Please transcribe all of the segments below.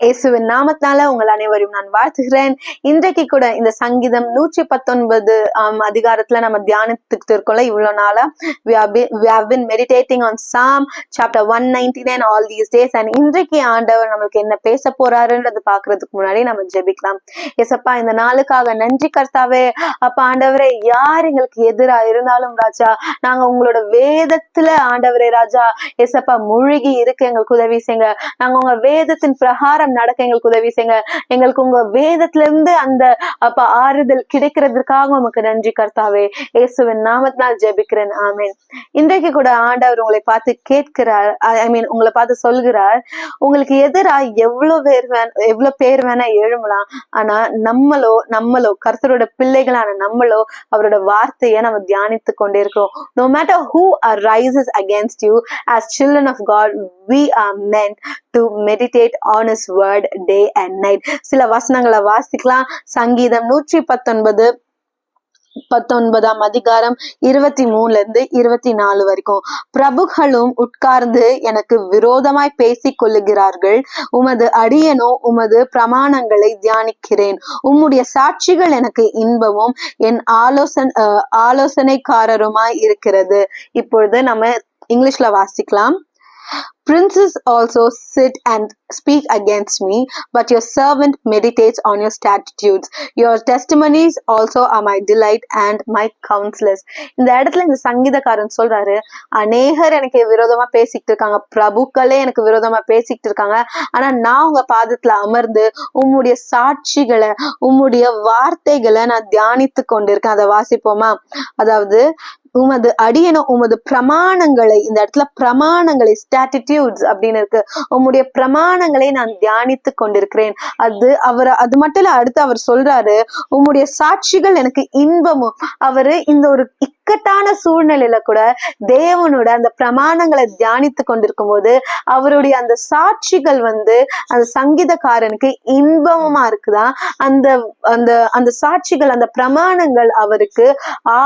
இயேசுவின் நாமத்தினால உங்கள் அனைவரையும் நான் வாழ்த்துகிறேன். இன்றைக்கு கூட இந்த சங்கீதம் 119 அதிகாரத்துல நம்ம தியானித்துக்கிட்டு இருக்கோம்ல. இவ்வளவு நாளா we have been meditating on Psalm chapter 199 all these days, and இன்றைக்கு ஆண்டவர் நம்மளுக்கு என்ன பேச போறாருன்றது பாக்குறதுக்கு முன்னாடி நம்ம ஜெபிக்கலாம். ஏசப்பா, இந்த நாளுக்காக நன்றி கர்த்தாவே. அப்ப ஆண்டவரே, யார் எங்களுக்கு எதிரா இருந்தாலும் ராஜா, நாங்க உங்களோட வேதத்துல ஆண்டவரே ராஜா ஏசப்பா மூழ்கி இருக்க எங்களுக்கு உதவி செய்யுங்க. நாங்க உங்க வேதத்தின் பிரகாரம் நடக்க எங்களுக்கு உதவி செய்யுங்க. எங்களுக்கு உங்க வேதத்துல இருந்து அந்த ஆறுதல் கிடைக்கிறதுக்காக உமக்கு நன்றி கர்த்தாவே. இயேசுவின் நாமத்தினால் ஜெபிக்கிறேன், ஆமென். இன்றைக்கு கூட ஆண்டவர் உங்களை பார்த்து கேட்கிறார், உங்களை பார்த்து சொல்கிறார், உங்களுக்கு எதிரா எவ்வளவு பேர் வேணா எழும்பலாம், ஆனா நம்மளோ கர்த்தரோட பிள்ளைகளான நம்மளோ அவரோட வார்த்தையை நம்ம தியானித்து கொண்டே இருக்கிறோம். No matter who arises against you, as children of God, we are meant to meditate on his word day and night. சில வசனங்களை வாசிக்கலாம். சங்கீதம் 119 அதிகாரம் 23 24 வரைக்கும். பிரபுக்களும் உட்கார்ந்து எனக்கு விரோதமாய் பேசிக் கொள்ளுகிறார்கள். உமது அடியனோ உமது பிரமாணங்களை தியானிக்கிறேன். உம்முடைய சாட்சிகள் எனக்கு இன்பமும் என் ஆலோசனைக்காரருமாய் இருக்கிறது. இப்பொழுது நம்ம இங்கிலீஷ்ல வாசிக்கலாம். Princes also sit and speak against me, but your servant meditates on your statutes. Your testimonies also are my delight and my counselors. இந்த இடத்துல இந்த சங்கீதக்காரன் சொல்றாரு, அநேகர் எனக்கு விரோதமா பேசிக்கிட்டு இருக்காங்க, பிரபுக்களே எனக்கு விரோதமா பேசிக்கிட்டு இருக்காங்க, ஆனா நான் உங்க பாதத்துல அமர்ந்து உம்முடைய சாட்சிகளை உம்முடைய வார்த்தைகளை நான் தியானித்து கொண்டிருக்கேன். அதை வாசிப்போமா? அதாவது, உமது அடியனும் உமது பிரமாணங்களை, இந்த இடத்துல பிரமாணங்களை ஸ்டாட்டிடியூட்ஸ் அப்படின்னு இருக்கு, உம்முடைய பிரமாணங்களை நான் தியானித்து கொண்டிருக்கிறேன். அது மட்டும் இல்ல, அடுத்து அவர் சொல்றாரு, உம்முடைய சாட்சிகள் எனக்கு இன்பமும். அவரு இந்த ஒரு இக்கட்டான சூழ்நிலையில கூட தேவனோட அந்த பிரமாணங்களை தியானித்து கொண்டிருக்கும் போது அவருடைய அந்த சாட்சிகள் அந்த சங்கீதக்காரனுக்கு இன்பமா இருக்குதான். அந்த சாட்சிகள், அந்த பிரமாணங்கள் அவருக்கு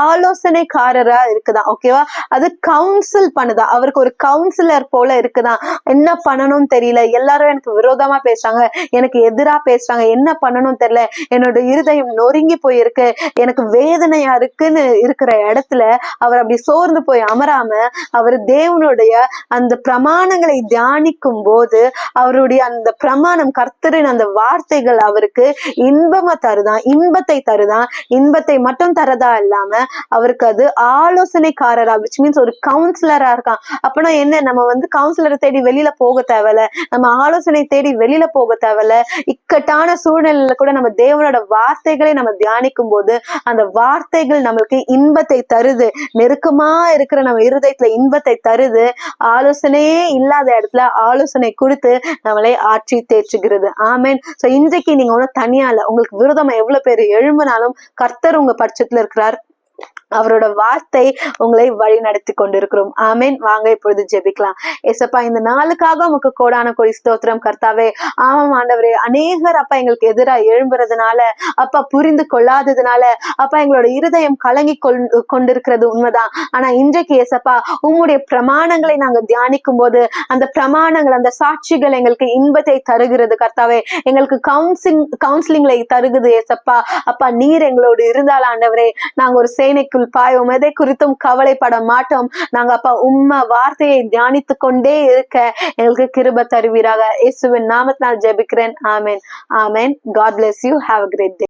ஆலோசனைக்காரரா இருக்குதான். ஓகேவா? அது கவுன்சில் பண்ணுதா, அவருக்கு ஒரு கவுன்சிலர் போல இருக்குதான். என்ன பண்ணணும்னு தெரியல, எல்லாரும் எனக்கு விரோதமா பேசுறாங்க, எனக்கு எதிரா பேசுறாங்க, என்ன பண்ணணும்னு தெரியல, என்னோட இருதயம் நொறுங்கி போயிருக்கு, எனக்கு வேதனையா இருக்குன்னு இருக்கிற இடத்துல அவர் அப்படி சோர்ந்து போய் அமராம அவர் தேவனுடைய அந்த பிரமாணங்களை தியானிக்கும் போது அவருடைய அந்த பிரமாணம், கர்த்தரின் அந்த வார்த்தைகள் அவருக்கு இன்பத்தை தருதான். இன்பத்தை மட்டும் தரதா இல்லாம அவருக்கு அது ஆலோசனைக்காரரா, which means ஒரு கவுன்சிலரா இருக்கான். அப்படின்னா என்ன, நம்ம கவுன்சிலரை தேடி வெளியில போக தேவையில்ல, நம்ம ஆலோசனை தேடி வெளியில போக தேவையில்ல. இக்கட்டான சூழ்நிலையில கூட நம்ம தேவனோட வார்த்தைகளை நம்ம தியானிக்கும் போது அந்த வார்த்தைகள் நம்மளுக்கு இன்பத்தை தருது. நெருக்கமா இருக்கிற நம்ம இருதயத்துல இன்பத்தை தருது. ஆலோசனையே இல்லாத இடத்துல ஆலோசனை கொடுத்து நம்மளை ஆற்றி தேற்றுகிறது. ஆமென். சோ இன்றைக்கு நீங்க ஒன்னும் தனியா இல்ல, உங்களுக்கு விரோதமா எவ்வளவு பேர் எழும்பினாலும் கர்த்தர் உங்க பட்சத்துல இருக்கிறார். அவரோட வார்த்தை உங்களை வழி நடத்தி கொண்டிருக்கிறோம். ஆமென். வாங்க இப்பொழுது ஜெபிக்கலாம். ஏசப்பா, இந்த நாளுக்காக உமக்கு கோடான கோடி ஸ்தோத்திரம் கர்த்தாவே. ஆமாம் ஆண்டவரே, அநேகர் எங்களுக்கு எதிராக எழும்புறதுனால, புரிந்து கொள்ளாததுனால, எங்களோட இருதயம் கலங்கி கொண்டிருக்கிறது உண்மைதான். ஆனா இன்றைக்கு ஏசப்பா, உம்முடைய பிரமாணங்களை நாங்க தியானிக்கும் போது அந்த பிரமாணங்கள், அந்த சாட்சிகள் எங்களுக்கு இன்பத்தை தருகிறது கர்த்தாவே. எங்களுக்கு கவுன்சிலிங்களை தருகுது ஏசப்பா. நீர் எங்களோடு இருந்தால் ஆண்டவரே, நாங்க ஒரு சேனைக்கு பாயோம், எதை குறித்தும் கவலைப்பட மாட்டோம். நாங்க உம்மை வார்த்தையை தியானித்து கொண்டே இருக்க எங்களுக்கு கிருபை தருவீராக. இயேசுவின் நாமத்தினால் ஜெபிக்கிறேன். ஆமென். ஆமென். God bless you. Have a great day.